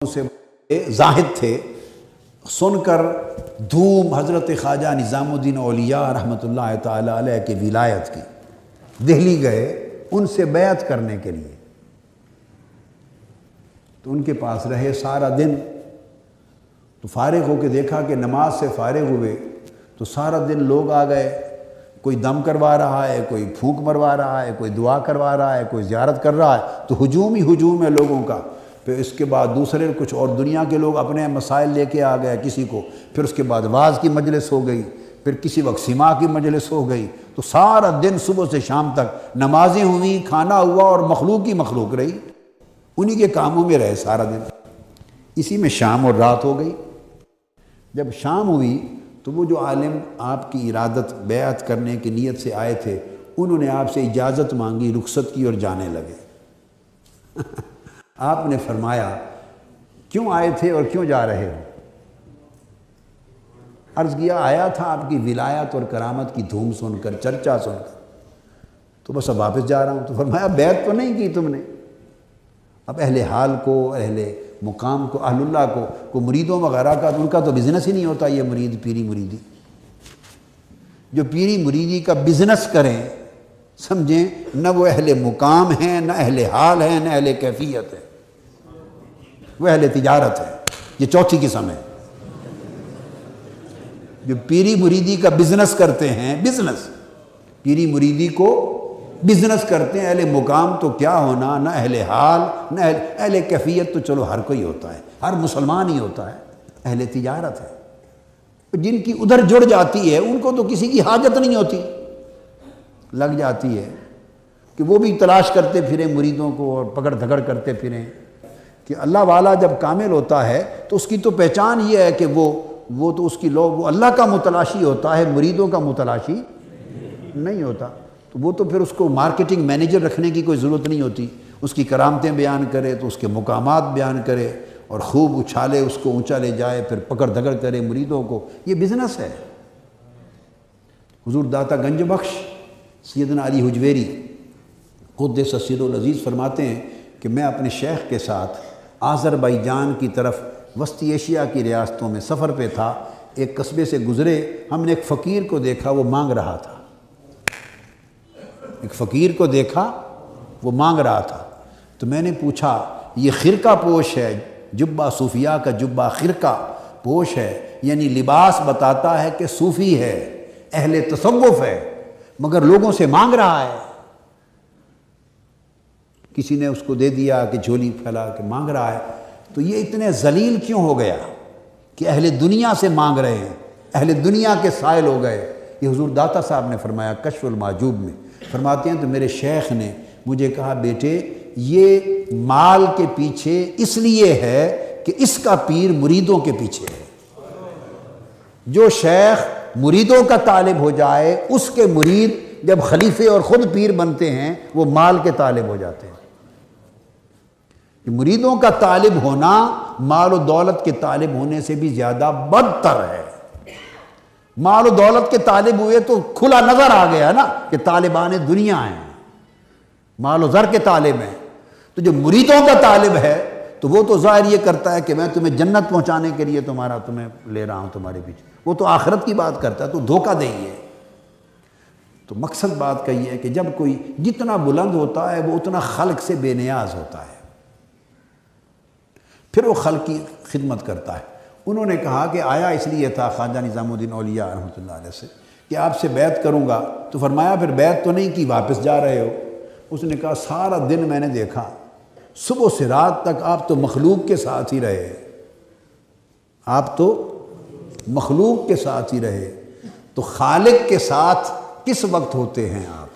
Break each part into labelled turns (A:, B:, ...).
A: سے زاہد تھے، سن کر دھوم حضرت خواجہ نظام الدین اولیاء رحمۃ اللہ تعالی علیہ کے ولایت کی، دہلی گئے ان سے بیعت کرنے کے لیے، تو ان کے پاس رہے سارا دن، تو فارغ ہو کے دیکھا کہ نماز سے فارغ ہوئے تو سارا دن لوگ آ گئے، کوئی دم کروا رہا ہے، کوئی پھونک مروا رہا ہے، کوئی دعا کروا رہا ہے، کوئی زیارت کر رہا ہے، تو ہجوم ہی ہجوم ہے لوگوں کا۔ پھر اس کے بعد دوسرے کچھ اور دنیا کے لوگ اپنے مسائل لے کے آ گئے کسی کو، پھر اس کے بعد واز کی مجلس ہو گئی، پھر کسی وقت سما کی مجلس ہو گئی، تو سارا دن صبح سے شام تک نمازیں ہوئیں، کھانا ہوا، اور مخلوق ہی مخلوق رہی، انہی کے کاموں میں رہے سارا دن۔ اسی میں شام اور رات ہو گئی۔ جب شام ہوئی تو وہ جو عالم آپ کی ارادت بیعت کرنے کی نیت سے آئے تھے، انہوں نے آپ سے اجازت مانگی، رخصت کی اور جانے لگے۔ آپ نے فرمایا کیوں آئے تھے اور کیوں جا رہے ہو؟ عرض کیا آیا تھا آپ کی ولایت اور کرامت کی دھوم سن کر، چرچا سن کر، تو بس اب واپس جا رہا ہوں۔ تو فرمایا بیعت تو نہیں کی تم نے؟ اب اہل حال کو، اہل مقام کو، اہل اللہ کو مریدوں وغیرہ کا، ان کا تو بزنس ہی نہیں ہوتا یہ مرید پیری مریدی۔ جو پیری مریدی کا بزنس کریں، سمجھیں نہ وہ اہل مقام ہیں، نہ اہل حال ہیں، نہ اہل کیفیت ہے، وہ اہل تجارت ہے۔ یہ چوتھی قسم ہے، جو پیری مریدی کا بزنس کرتے ہیں، بزنس پیری مریدی کو بزنس کرتے ہیں۔ اہل مقام تو کیا ہونا، نہ اہل حال نہ اہل کیفیت، تو چلو ہر کوئی ہوتا ہے، ہر مسلمان ہی ہوتا ہے، اہل تجارت ہے۔ جن کی ادھر جڑ جاتی ہے ان کو تو کسی کی حاجت نہیں ہوتی، لگ جاتی ہے کہ وہ بھی تلاش کرتے پھریں مریدوں کو اور پکڑ دھکڑ کرتے پھریں۔ کہ اللہ والا جب کامل ہوتا ہے تو اس کی تو پہچان یہ ہے کہ وہ تو اس کی وہ اللہ کا متلاشی ہوتا ہے، مریدوں کا متلاشی نہیں ہوتا۔ تو وہ تو پھر اس کو مارکیٹنگ مینیجر رکھنے کی کوئی ضرورت نہیں ہوتی، اس کی کرامتیں بیان کرے تو اس کے مقامات بیان کرے اور خوب اچھالے، اس کو اونچا لے جائے، پھر پکڑ دھکڑ کرے مریدوں کو، یہ بزنس ہے۔ حضور داتا گنج بخش سیدنا علی حجویری قدس سر العزیز فرماتے ہیں کہ میں اپنے شیخ کے ساتھ آذربائیجان کی طرف وسطی ایشیا کی ریاستوں میں سفر پہ تھا، ایک قصبے سے گزرے، ہم نے ایک فقیر کو دیکھا وہ مانگ رہا تھا، ایک فقیر کو دیکھا وہ مانگ رہا تھا، تو میں نے پوچھا یہ خرقہ پوش ہے، جبہ صوفیاء کا جبہ خرقہ پوش ہے، یعنی لباس بتاتا ہے کہ صوفی ہے، اہل تصوف ہے، مگر لوگوں سے مانگ رہا ہے۔ کسی نے اس کو دے دیا کہ جھولی پھیلا کے مانگ رہا ہے، تو یہ اتنے ذلیل کیوں ہو گیا کہ اہل دنیا سے مانگ رہے ہیں، اہل دنیا کے سائل ہو گئے؟ یہ حضور داتا صاحب نے فرمایا کشف المعجوب میں، فرماتے ہیں تو میرے شیخ نے مجھے کہا بیٹے یہ مال کے پیچھے اس لیے ہے کہ اس کا پیر مریدوں کے پیچھے ہے۔ جو شیخ مریدوں کا طالب ہو جائے، اس کے مرید جب خلیفے اور خود پیر بنتے ہیں وہ مال کے طالب ہو جاتے ہیں۔ مریدوں کا طالب ہونا مال و دولت کے طالب ہونے سے بھی زیادہ بدتر ہے۔ مال و دولت کے طالب ہوئے تو کھلا نظر آ گیا نا کہ طالبان دنیا ہیں، مال و زر کے طالب ہیں۔ تو جو مریدوں کا طالب ہے تو وہ تو ظاہر یہ کرتا ہے کہ میں تمہیں جنت پہنچانے کے لیے تمہیں لے رہا ہوں تمہارے پیچھے، وہ تو آخرت کی بات کرتا ہے، تو دھوکہ دہی ہے۔ تو مقصد بات کا یہ ہے کہ جب کوئی جتنا بلند ہوتا ہے وہ اتنا خلق سے بے نیاز ہوتا ہے، پھر وہ خلق کی خدمت کرتا ہے۔ انہوں نے کہا کہ آیا اس لیے تھا خواجہ نظام الدین اولیاء رحمۃ اللہ علیہ سے کہ آپ سے بیعت کروں گا، تو فرمایا پھر بیعت تو نہیں کی، واپس جا رہے ہو؟ اس نے کہا سارا دن میں نے دیکھا، صبح سے رات تک آپ تو مخلوق کے ساتھ ہی رہے، آپ تو مخلوق کے ساتھ ہی رہے، تو خالق کے ساتھ کس وقت ہوتے ہیں آپ؟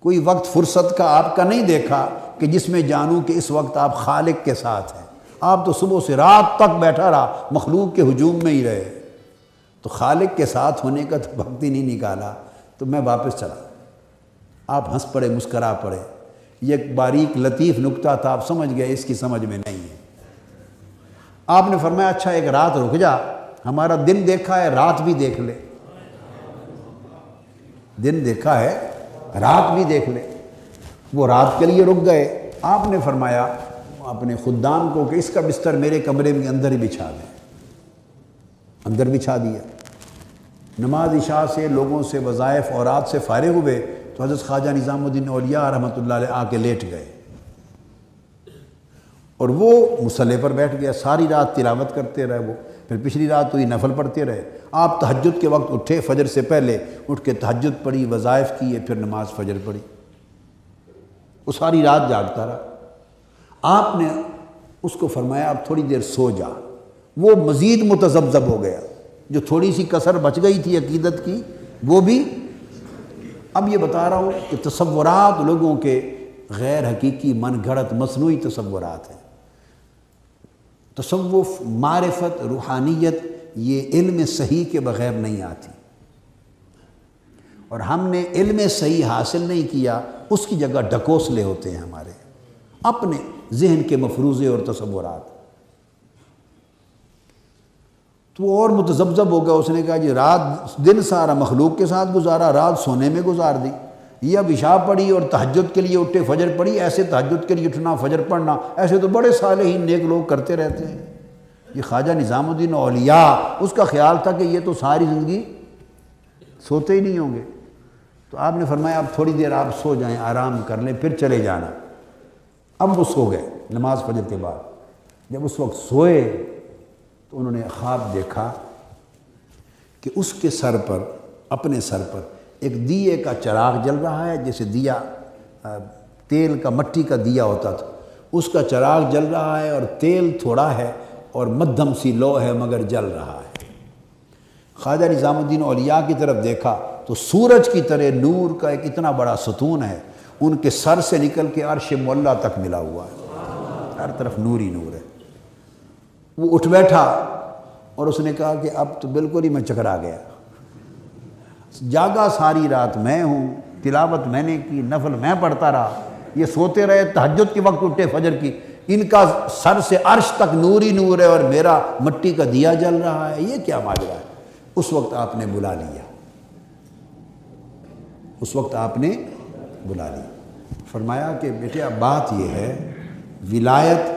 A: کوئی وقت فرصت کا آپ کا نہیں دیکھا کہ جس میں جانوں کہ اس وقت آپ خالق کے ساتھ ہیں؟ آپ تو صبح سے رات تک بیٹھا رہا، مخلوق کے ہجوم میں ہی رہے، تو خالق کے ساتھ ہونے کا تو وقت ہی نہیں نکالا، تو میں واپس چلا۔ آپ ہنس پڑے، مسکرا پڑے، یہ ایک باریک لطیف نکتہ تھا، آپ سمجھ گئے اس کی سمجھ میں نہیں ہے۔ آپ نے فرمایا اچھا ایک رات رک جا، ہمارا دن دیکھا ہے رات بھی دیکھ لے، دن دیکھا ہے رات بھی دیکھ لے۔ وہ رات کے لیے رک گئے۔ آپ نے فرمایا اپنے خدام کو کہ اس کا بستر میرے کمرے میں اندر ہی بچھا دیں، اندر بچھا دیا۔ نماز عشاء سے لوگوں سے وظائف اورات سے فارغ ہوئے تو حضرت خواجہ نظام الدین اولیاء رحمۃ اللہ علیہ آ کے لیٹ گئے، اور وہ مصلی پر بیٹھ گیا، ساری رات تلاوت کرتے رہے وہ، پھر پچھلی رات تو یہ نفل پڑھتے رہے۔ آپ تہجد کے وقت اٹھے، فجر سے پہلے اٹھ کے تہجد پڑھی، وظائف کیے، پھر نماز فجر پڑھی، وہ ساری رات جاگتا رہا۔ آپ نے اس کو فرمایا اب تھوڑی دیر سو جا، وہ مزید متذبذب ہو گیا، جو تھوڑی سی کسر بچ گئی تھی عقیدت کی وہ بھی۔ اب یہ بتا رہا ہوں کہ تصورات لوگوں کے غیر حقیقی من گھڑت مصنوعی تصورات ہیں۔ تصوف، معرفت، روحانیت یہ علم صحیح کے بغیر نہیں آتی، اور ہم نے علم صحیح حاصل نہیں کیا، اس کی جگہ ڈھکوسلے ہوتے ہیں ہمارے اپنے ذہن کے مفروضے اور تصورات۔ تو وہ اور متذبذب ہو گیا، اس نے کہا جی رات دن سارا مخلوق کے ساتھ گزارا، رات سونے میں گزار دی، یہ اب عشاء پڑھی اور تہجد کے لیے اٹھے، فجر پڑھی، ایسے تہجد کے لیے اٹھنا، فجر پڑھنا ایسے تو بڑے صالحین نیک لوگ کرتے رہتے ہیں۔ یہ خواجہ نظام الدین اولیاء، اس کا خیال تھا کہ یہ تو ساری زندگی سوتے ہی نہیں ہوں گے۔ تو آپ نے فرمایا اب تھوڑی دیر آپ سو جائیں، آرام کر لیں، پھر چلے جانا۔ اب وہ سو گئے نماز فجر کے بعد۔ جب اس وقت سوئے تو انہوں نے خواب دیکھا کہ اس کے سر پر، اپنے سر پر ایک دیے کا چراغ جل رہا ہے، جیسے دیا تیل کا، مٹی کا دیا ہوتا تھا، اس کا چراغ جل رہا ہے، اور تیل تھوڑا ہے اور مدھم سی لو ہے مگر جل رہا ہے۔ خواجہ نظام الدین اولیاء کی طرف دیکھا تو سورج کی طرح نور کا ایک اتنا بڑا ستون ہے، ان کے سر سے نکل کے عرش معلیٰ تک ملا ہوا ہے، ہر طرف نور ہی نور ہے۔ وہ اٹھ بیٹھا اور اس نے کہا کہ اب تو بالکل ہی میں چکرا گیا، جاگا ساری رات میں ہوں، تلاوت میں نے کی، نفل میں پڑھتا رہا، یہ سوتے رہے، تہجد کے وقت اٹھے فجر کی، ان کا سر سے عرش تک نور ہی نور ہے اور میرا مٹی کا دیا جل رہا ہے، یہ کیا ماجرا ہے؟ اس وقت آپ نے بلا لیا، اس وقت آپ نے بلا لیا، فرمایا کہ بیٹے اب بات یہ ہے، ولایت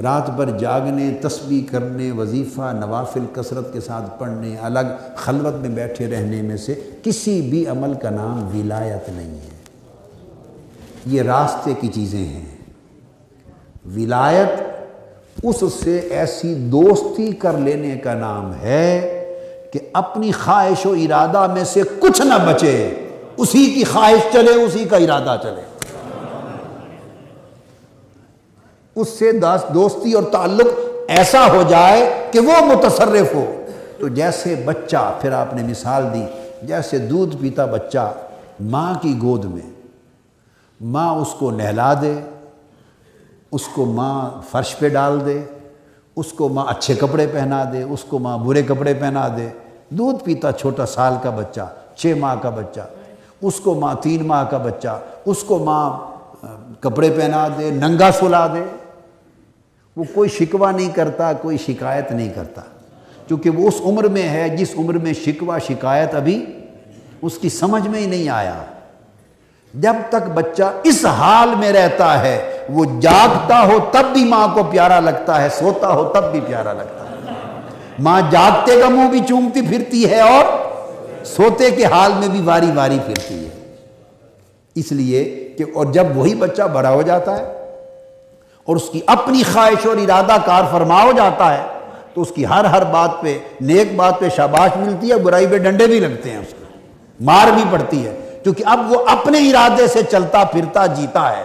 A: رات بھر جاگنے، تسبیح کرنے، وظیفہ نوافل کثرت کے ساتھ پڑھنے، الگ خلوت میں بیٹھے رہنے میں سے کسی بھی عمل کا نام ولایت نہیں ہے، یہ راستے کی چیزیں ہیں۔ ولایت اس سے ایسی دوستی کر لینے کا نام ہے کہ اپنی خواہش و ارادہ میں سے کچھ نہ بچے، اسی کی خواہش چلے، اسی کا ارادہ چلے، اس سے دوستی اور تعلق ایسا ہو جائے کہ وہ متصرف ہو۔ تو جیسے بچہ، پھر آپ نے مثال دی، جیسے دودھ پیتا بچہ ماں کی گود میں، ماں اس کو نہلا دے، اس کو ماں فرش پہ ڈال دے، اس کو ماں اچھے کپڑے پہنا دے، اس کو ماں برے کپڑے پہنا دے، دودھ پیتا چھوٹا سال کا بچہ، 6 ماہ کا بچہ، اس کو ماں 3 ماہ کا بچہ، اس کو ماں کپڑے پہنا دے، ننگا سلا دے، وہ کوئی شکوہ نہیں کرتا، کوئی شکایت نہیں کرتا، کیونکہ وہ اس عمر میں ہے جس عمر میں شکوہ شکایت ابھی اس کی سمجھ میں ہی نہیں آیا۔ جب تک بچہ اس حال میں رہتا ہے، وہ جاگتا ہو تب بھی ماں کو پیارا لگتا ہے، سوتا ہو تب بھی پیارا لگتا ہے۔ ماں جاگتے کا منہ بھی چومتی پھرتی ہے اور سوتے کے حال میں بھی واری واری پھرتی ہے، اس لیے کہ اور جب وہی بچہ بڑا ہو جاتا ہے اور اس کی اپنی خواہش اور ارادہ کار فرما ہو جاتا ہے تو اس کی ہر بات پہ، نیک بات پہ شاباش ملتی ہے، برائی پہ ڈنڈے بھی لگتے ہیں، اس کو مار بھی پڑتی ہے، کیونکہ اب وہ اپنے ارادے سے چلتا پھرتا جیتا ہے۔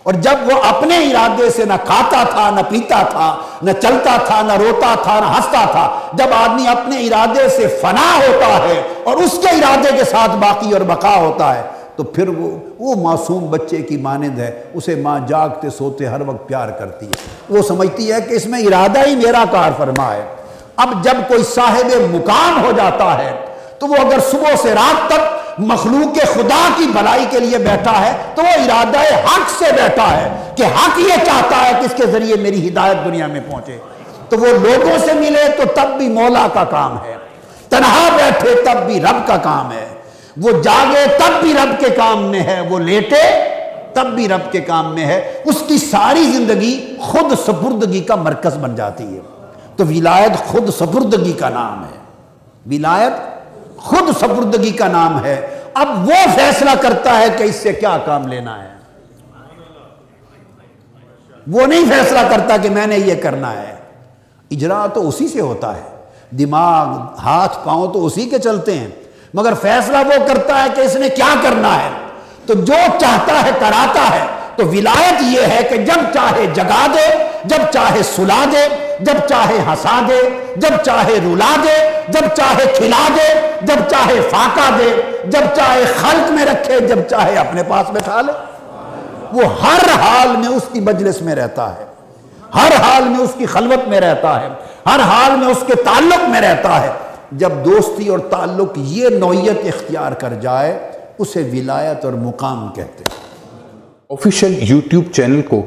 A: اور جب وہ اپنے ارادے سے نہ کھاتا تھا، نہ پیتا تھا، نہ چلتا تھا، نہ روتا تھا، نہ ہنستا تھا، جب آدمی اپنے ارادے سے فنا ہوتا ہے اور اس کے ارادے کے ساتھ باقی اور بقا ہوتا ہے تو پھر وہ معصوم بچے کی مانند ہے، اسے ماں جاگتے سوتے ہر وقت پیار کرتی ہے، وہ سمجھتی ہے کہ اس میں ارادہ ہی میرا کار فرما ہے۔ اب جب کوئی صاحب مقام ہو جاتا ہے تو وہ اگر صبح سے رات تک مخلوق خدا کی بھلائی کے لیے بیٹھا ہے تو وہ ارادہ حق سے بیٹھا ہے کہ حق یہ چاہتا ہے کہ اس کے ذریعے میری ہدایت دنیا میں پہنچے، تو وہ لوگوں سے ملے تو تب بھی مولا کا کام ہے، تنہا بیٹھے تب بھی رب کا کام ہے، وہ جاگے تب بھی رب کے کام میں ہے، وہ لیٹے تب بھی رب کے کام میں ہے، اس کی ساری زندگی خود سپردگی کا مرکز بن جاتی ہے۔ تو ولایت خود سپردگی کا نام ہے، ولایت خود سپردگی کا نام ہے۔ اب وہ فیصلہ کرتا ہے کہ اس سے کیا کام لینا ہے، وہ نہیں فیصلہ کرتا کہ میں نے یہ کرنا ہے۔ اجرا تو اسی سے ہوتا ہے، دماغ ہاتھ پاؤں تو اسی کے چلتے ہیں، مگر فیصلہ وہ کرتا ہے کہ اس نے کیا کرنا ہے۔ تو جو چاہتا ہے کراتا ہے۔ تو ولایت یہ ہے کہ جب چاہے جگا دے، جب چاہے سلا دے، جب چاہے ہنسا دے، جب چاہے رلا دے، جب چاہے کھلا دے، جب چاہے فاقہ دے، جب چاہے خلق میں رکھے، جب چاہے اپنے پاس بٹھا لے۔ وہ ہر حال میں اس کی مجلس میں رہتا ہے، ہر حال میں اس کی خلوت میں رہتا ہے، ہر حال میں اس کے تعلق میں رہتا ہے۔ جب دوستی اور تعلق یہ نوعیت اختیار کر جائے، اسے ولایت اور مقام کہتے ہیں۔
B: آفیشیل یوٹیوب چینل کو